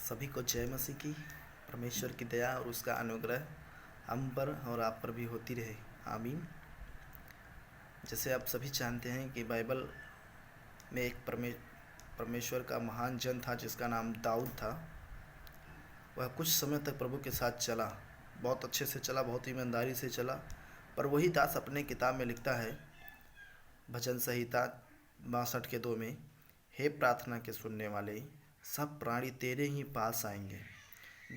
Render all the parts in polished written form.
सभी को जय मसीह की। परमेश्वर की दया और उसका अनुग्रह हम पर और आप पर भी होती रहे, आमीन। जैसे आप सभी जानते हैं कि बाइबल में एक परमेश्वर का महान जन था जिसका नाम दाऊद था। वह कुछ समय तक प्रभु के साथ चला, बहुत अच्छे से चला, बहुत ईमानदारी से चला। पर वही दास अपने किताब में लिखता है, भजन संहिता 62 के 2 में, हे प्रार्थना के सुनने वाले, सब प्राणी तेरे ही पास आएंगे।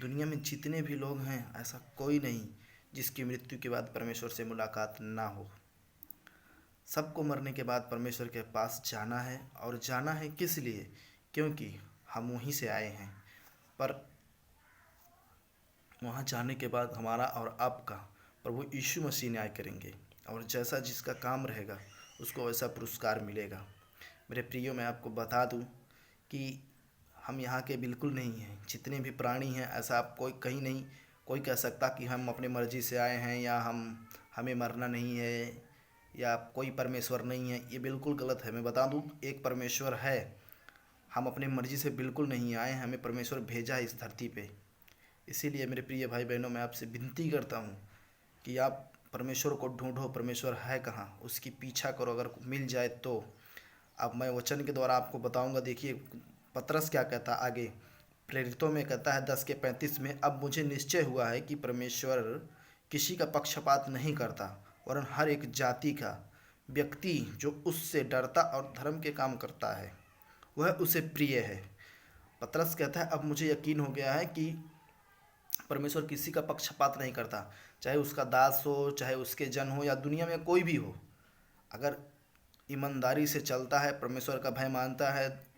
दुनिया में जितने भी लोग हैं, ऐसा कोई नहीं जिसकी मृत्यु के बाद परमेश्वर से मुलाकात ना हो। सबको मरने के बाद परमेश्वर के पास जाना है, और जाना है किस लिए? क्योंकि हम वहीं से आए हैं। पर वहाँ जाने के बाद हमारा और आपका प्रभु यीशु मसीह न्याय करेंगे, और जैसा जिसका काम रहेगा उसको वैसा पुरस्कार मिलेगा। मेरे प्रियो, मैं आपको बता दूं कि हम यहाँ के बिल्कुल नहीं हैं। जितने भी प्राणी हैं, ऐसा आप कहीं नहीं कोई कह सकता कि हम अपने मर्जी से आए हैं, या हमें मरना नहीं है, या कोई परमेश्वर नहीं है। ये बिल्कुल गलत है। मैं बता दूं, एक परमेश्वर है। हम अपने मर्जी से बिल्कुल नहीं आए हैं, हमें परमेश्वर भेजा है इस धरती पे। इसीलिए मेरे प्रिय भाई बहनों, मैं आपसे विनती करता हूँ कि आप परमेश्वर को ढूंढो। परमेश्वर है कहाँ, उसकी पीछा करो। अगर मिल जाए तो अब मैं वचन के द्वारा आपको बताऊंगा। देखिए पतरस क्या कहता आगे, प्रेरितों में कहता है 10:35 में, अब मुझे निश्चय हुआ है कि परमेश्वर किसी का पक्षपात नहीं करता, वरन हर एक जाति का व्यक्ति जो उससे डरता और धर्म के काम करता है वह उसे प्रिय है। पतरस कहता है, अब मुझे यकीन हो गया है कि परमेश्वर किसी का पक्षपात नहीं करता, चाहे उसका दास हो, चाहे उसके जन हो, या दुनिया में कोई भी हो। अगर ईमानदारी से चलता है, परमेश्वर का भय मानता है,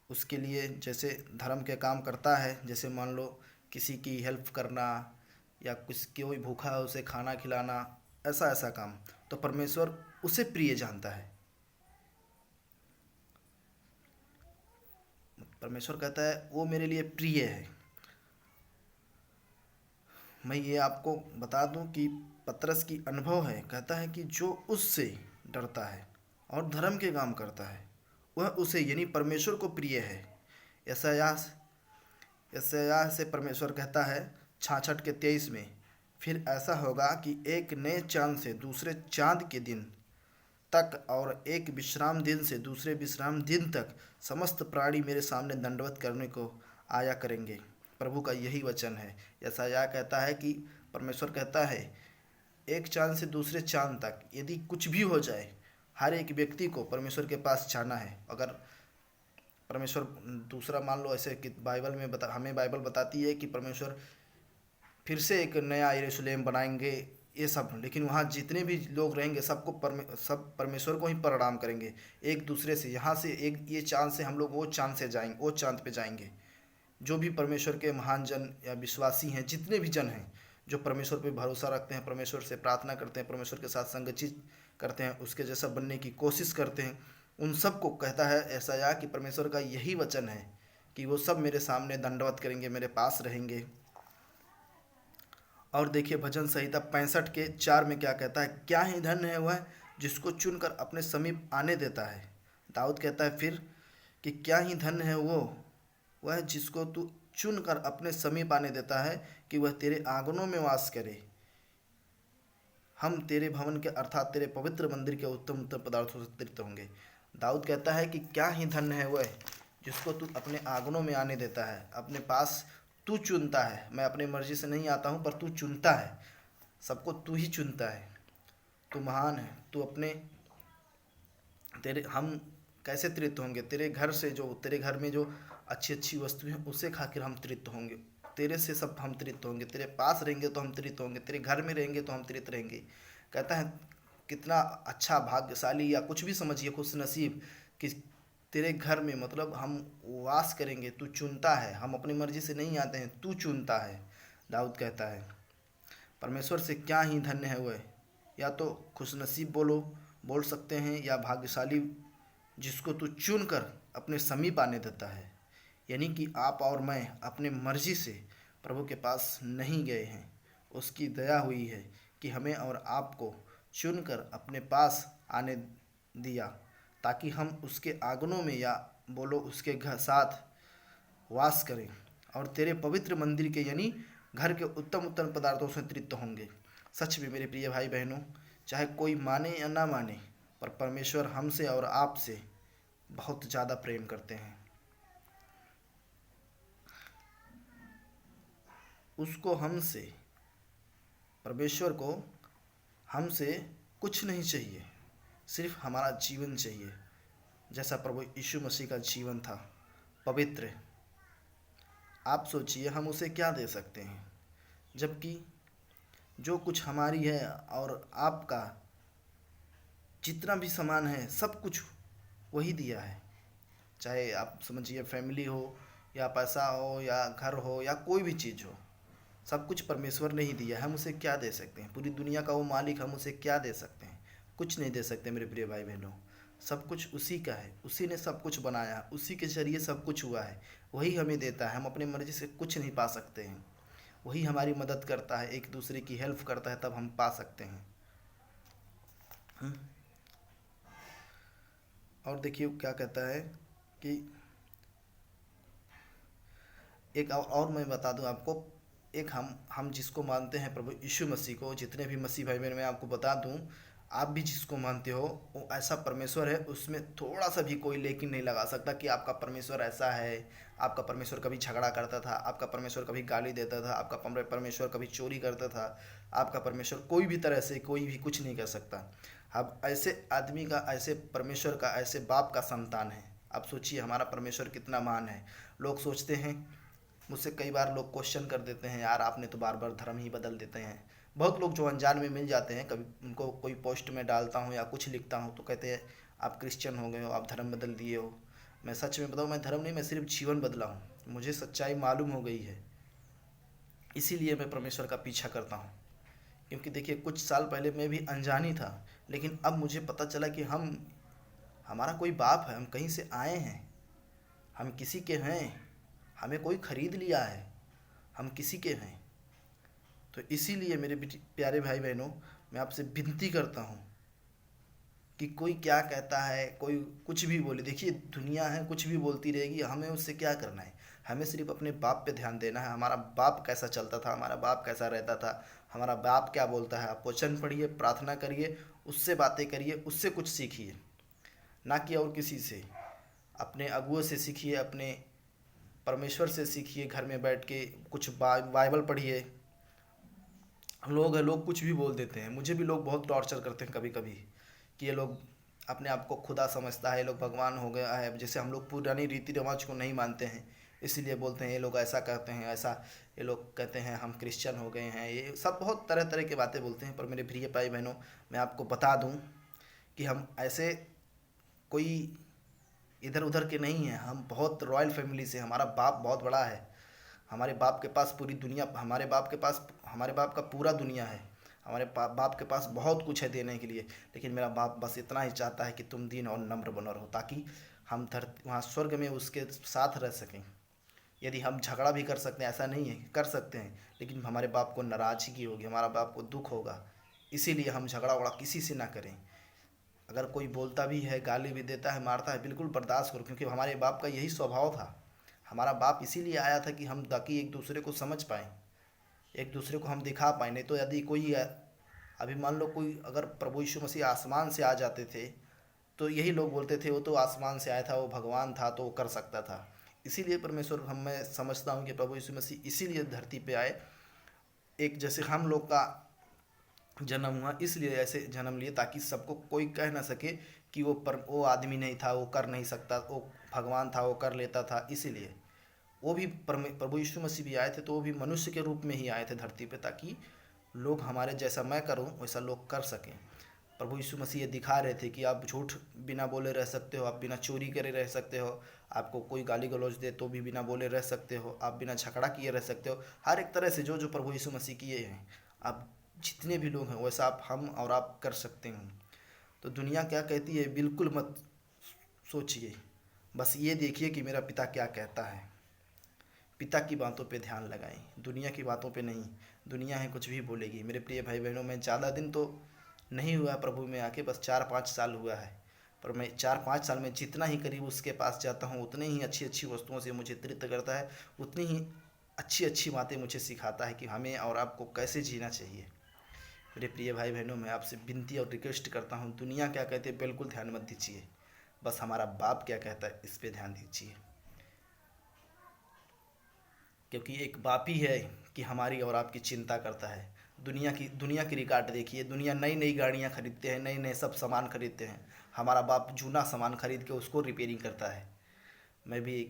उसके लिए जैसे धर्म के काम करता है, जैसे मान लो किसी की हेल्प करना, या कोई भूखा है उसे खाना खिलाना, ऐसा ऐसा काम, तो परमेश्वर उसे प्रिय जानता है। परमेश्वर कहता है वो मेरे लिए प्रिय है। मैं ये आपको बता दूं कि पतरस की अनुभव है। कहता है कि जो उससे डरता है और धर्म के काम करता है वह उसे, यानी परमेश्वर को प्रिय है। यशायाह से परमेश्वर कहता है 66 के 23 में, फिर ऐसा होगा कि एक नए चांद से दूसरे चांद के दिन तक और एक विश्राम दिन से दूसरे विश्राम दिन तक समस्त प्राणी मेरे सामने दंडवत करने को आया करेंगे। प्रभु का यही वचन है। यशायाह कहता है कि परमेश्वर कहता है एक चांद से दूसरे चांद तक यदि कुछ भी हो जाए, हर एक व्यक्ति को परमेश्वर के पास जाना है। अगर परमेश्वर दूसरा मान लो ऐसे कि बाइबल में हमें बाइबल बताती है कि परमेश्वर फिर से एक नया यरूशलेम बनाएंगे, ये सब, लेकिन वहाँ जितने भी लोग रहेंगे सब परमेश्वर को ही प्रणाम करेंगे। एक दूसरे से, यहाँ से एक ये चांद से हम लोग वो चांद से जाएंगे, वो चांद पे जाएंगे। जो भी परमेश्वर के महान जन या विश्वासी हैं, जितने भी जन हैं जो परमेश्वर पे भरोसा रखते हैं, परमेश्वर से प्रार्थना करते हैं, परमेश्वर के साथ संगचित करते हैं, उसके जैसा बनने की कोशिश करते हैं, उन सब को कहता है यशायाह कि परमेश्वर का यही वचन है कि वो सब मेरे सामने दंडवत करेंगे, मेरे पास रहेंगे। और देखिए भजन संहिता 65 के 4 में क्या कहता है, क्या ही धन्य है वह जिसको चुनकर अपने समीप आने देता है। दाऊद कहता है फिर कि क्या ही धन्य है वह जिसको तू चुनकर अपने समीप आने देता है, कि वह तेरे आंगनों में वास करे। हम तेरे भवन के अर्थात तेरे पवित्र मंदिर के उत्तम उत्तम पदार्थों से तृप्त होंगे। दाऊद कहता है कि क्या ही धन्य है वह जिसको तू अपने आंगनों में आने देता है, अपने पास तू चुनता है। मैं अपनी मर्जी से नहीं आता हूँ, पर तू चुनता है, सबको तू ही चुनता है। तू महान है। तू अपने हम कैसे तृप्त होंगे? तेरे घर से, जो तेरे घर में जो अच्छी अच्छी वस्तुएं हैं उसे खाकर हम तृप्त होंगे। तेरे से सब हम तृप्त होंगे। तेरे पास रहेंगे तो हम तृप्त होंगे, तेरे घर में रहेंगे तो हम तृप्त रहेंगे। कहता है कितना अच्छा भाग्यशाली, या कुछ भी समझिए खुश नसीब, कि तेरे घर में मतलब हम वास करेंगे। तू चुनता है, हम अपनी मर्जी से नहीं आते हैं, तू चुनता है। दाऊद कहता है परमेश्वर से क्या ही धन्य है वह, या तो खुशनसीब बोल सकते हैं, या भाग्यशाली जिसको तू चुनकर अपने समीप आने देता है। यानी कि आप और मैं अपने मर्जी से प्रभु के पास नहीं गए हैं, उसकी दया हुई है कि हमें और आपको चुनकर अपने पास आने दिया, ताकि हम उसके आंगनों में, या उसके घर साथ वास करें। और तेरे पवित्र मंदिर के यानी घर के उत्तम उत्तम पदार्थों से तृप्त होंगे। सच में मेरे प्रिय भाई बहनों, चाहे कोई माने या ना माने, पर परमेश्वर हमसे और आपसे बहुत ज़्यादा प्रेम करते हैं। उसको हमसे, परमेश्वर को हमसे कुछ नहीं चाहिए, सिर्फ हमारा जीवन चाहिए, जैसा प्रभु यीशु मसीह का जीवन था, पवित्र। आप सोचिए हम उसे क्या दे सकते हैं, जबकि जो कुछ हमारी है और आपका जितना भी सामान है सब कुछ वही दिया है। चाहे आप समझिए फैमिली हो या पैसा हो या घर हो या कोई भी चीज़ हो, सब कुछ परमेश्वर ने ही दिया है। हम उसे क्या दे सकते हैं? पूरी दुनिया का वो मालिक, हम उसे क्या दे सकते हैं? कुछ नहीं दे सकते मेरे प्रिय भाई बहनों। सब कुछ उसी का है, उसी ने सब कुछ बनाया, उसी के जरिए सब कुछ हुआ है, वही हमें देता है। हम अपनी मर्जी से कुछ नहीं पा सकते हैं। वही हमारी मदद करता है, एक दूसरे की हेल्प करता है, तब हम पा सकते हैं। और देखिए क्या कहता है कि एक और मैं बता दूं आपको, एक हम जिसको मानते हैं प्रभु यीशु मसीह को, जितने भी मसीह भाई बहन, मैं आपको बता दूं, आप भी जिसको मानते हो वो ऐसा परमेश्वर है, उसमें थोड़ा सा भी कोई लेकिन नहीं लगा सकता कि आपका परमेश्वर ऐसा है, आपका परमेश्वर कभी झगड़ा करता था, आपका परमेश्वर कभी गाली देता था, आपका परमेश्वर कभी चोरी करता था, आपका परमेश्वर कोई भी तरह से कोई भी कुछ नहीं कर सकता। अब ऐसे आदमी का, ऐसे परमेश्वर का, ऐसे बाप का संतान है। आप सोचिए हमारा परमेश्वर कितना महान है। लोग सोचते हैं, मुझसे कई बार लोग क्वेश्चन कर देते हैं, यार आपने तो बार बार धर्म ही बदल देते हैं। बहुत लोग जो अनजान में मिल जाते हैं, कभी उनको कोई पोस्ट में डालता हूँ या कुछ लिखता हूँ तो कहते हैं आप क्रिश्चियन हो गए हो, आप धर्म बदल दिए हो। मैं सच में बताऊँ, मैं धर्म नहीं, मैं सिर्फ जीवन बदला हूँ। मुझे सच्चाई मालूम हो गई है, इसीलिए मैं परमेश्वर का पीछा करता हूँ। क्योंकि देखिए कुछ साल पहले मैं भी अनजान ही था, लेकिन अब मुझे पता चला कि हमारा कोई बाप है, हम कहीं से आए हैं, हम किसी के हैं, हमें कोई खरीद लिया है, हम किसी के हैं। तो इसीलिए मेरे प्यारे भाई बहनों, मैं आपसे विनती करता हूँ कि कोई क्या कहता है, कोई कुछ भी बोले, देखिए दुनिया है कुछ भी बोलती रहेगी, हमें उससे क्या करना है। हमें सिर्फ अपने बाप पे ध्यान देना है। हमारा बाप कैसा चलता था, हमारा बाप कैसा रहता था, हमारा बाप क्या बोलता है। आप वचन पढ़िए, प्रार्थना करिए, उससे बातें करिए, उससे कुछ सीखिए, ना कि और किसी से। अपने अगुओं से सीखिए, अपने परमेश्वर से सीखिए। घर में बैठ के कुछ बाइबल पढ़िए। लोग कुछ भी बोल देते हैं। मुझे भी लोग बहुत टॉर्चर करते हैं कभी कभी कि ये लोग अपने आप को खुदा समझता है, ये लोग भगवान हो गया है। जैसे हम लोग पुरानी रीति रिवाज को नहीं मानते हैं, इसलिए बोलते हैं ये लोग ऐसा कहते हैं, ऐसा ये लोग कहते हैं हम क्रिश्चियन हो गए हैं। ये सब बहुत तरह तरह की बातें बोलते हैं। पर मेरे प्रिय भाई बहनों, मैं आपको बता दूं कि हम ऐसे कोई इधर उधर के नहीं हैं। हम बहुत रॉयल फैमिली से, हमारा बाप बहुत बड़ा है। हमारे बाप के पास पूरी दुनिया, हमारे बाप का पूरा दुनिया है। हमारे बाप के पास बहुत कुछ है देने के लिए। लेकिन मेरा बाप बस इतना ही चाहता है कि तुम दीन और नम्र बनो रहो, ताकि हम धरती वहाँ स्वर्ग में उसके साथ रह सकें। यदि हम झगड़ा भी कर सकते हैं, ऐसा नहीं है, कर सकते हैं, लेकिन हमारे बाप को नाराज़गी होगी, हमारा बाप को दुख होगा। इसीलिए हम झगड़ा वगड़ा किसी से ना करें। अगर कोई बोलता भी है, गाली भी देता है, मारता है, बिल्कुल बर्दाश्त करो, क्योंकि हमारे बाप का यही स्वभाव था। हमारा बाप इसीलिए आया था कि हम ताकि एक दूसरे को समझ पाएँ, एक दूसरे को हम दिखा पाएँ। नहीं तो यदि कोई अभी मान लो कोई अगर प्रभु यीशु मसीह आसमान से आ जाते थे, तो यही लोग बोलते थे वो तो आसमान से आया था, वो भगवान था, तो वो कर सकता था। इसीलिए परमेश्वर, मैं समझता हूँ कि प्रभु यीशु मसीह इसीलिए धरती पे आए। एक जैसे हम लोग का जन्म हुआ, इसलिए ऐसे जन्म लिए ताकि सबको कोई कह ना सके कि वो आदमी नहीं था, वो कर नहीं सकता, वो भगवान था, वो कर लेता था। इसीलिए वो भी प्रभु यीशु मसीह भी आए थे, तो वो भी मनुष्य के रूप में ही आए थे धरती पे, ताकि लोग हमारे जैसा मैं करूं वैसा लोग कर सकें। प्रभु यीशु मसीह ये दिखा रहे थे कि आप झूठ बिना बोले रह सकते हो, आप बिना चोरी करे रह सकते हो, आपको कोई गाली गलौज दे तो भी बिना बोले रह सकते हो, आप बिना झगड़ा किए रह सकते हो। हर एक तरह से जो जो प्रभु यीशु मसीह किए हैं, आप जितने भी लोग हैं वैसा हम और आप कर सकते हैं। तो दुनिया क्या कहती है बिल्कुल मत सोचिए, बस ये देखिए कि मेरा पिता क्या कहता है। पिता की बातों पे ध्यान लगाएं, दुनिया की बातों पे नहीं। दुनिया है कुछ भी बोलेगी। मेरे प्रिय भाई बहनों, मैं ज़्यादा दिन तो नहीं हुआ प्रभु में आके, बस 4-5 साल हुआ है। पर मैं 4-5 साल में जितना ही करीब उसके पास जाता हूँ, उतने ही अच्छी अच्छी वस्तुओं से मुझे तृप्त करता है, उतनी ही अच्छी अच्छी बातें मुझे सिखाता है कि हमें और आपको कैसे जीना चाहिए। मेरे प्रिय भाई बहनों, मैं आपसे विनती और रिक्वेस्ट करता हूँ, दुनिया क्या कहते हैं बिल्कुल ध्यान मत दीजिए, बस हमारा बाप क्या कहता है इस पे ध्यान दीजिए। क्योंकि एक बाप ही है कि हमारी और आपकी चिंता करता है। दुनिया की रिकॉर्ड देखिए, दुनिया नई नई गाड़ियाँ खरीदते हैं, नए नए सब सामान खरीदते हैं। हमारा बाप जूना सामान खरीद के उसको रिपेयरिंग करता है। मैं भी,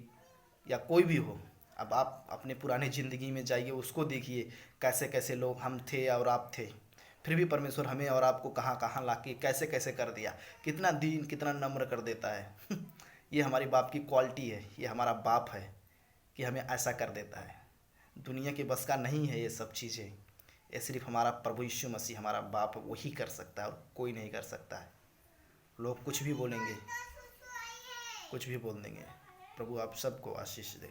या कोई भी हो, अब आप अपने पुराने ज़िंदगी में जाइए, उसको देखिए कैसे कैसे लोग हम थे और आप थे, फिर भी परमेश्वर हमें और आपको कहाँ कहाँ ला के कैसे कैसे कर दिया, कितना दीन कितना नम्र कर देता है। ये हमारी बाप की क्वालिटी है, ये हमारा बाप है कि हमें ऐसा कर देता है। दुनिया के बस का नहीं है ये सब चीज़ें, ये सिर्फ हमारा प्रभु यीशु मसीह हमारा बाप वही कर सकता है और कोई नहीं कर सकता है। लोग कुछ भी बोलेंगे, कुछ भी बोल देंगे। प्रभु आप सबको आशीष दे।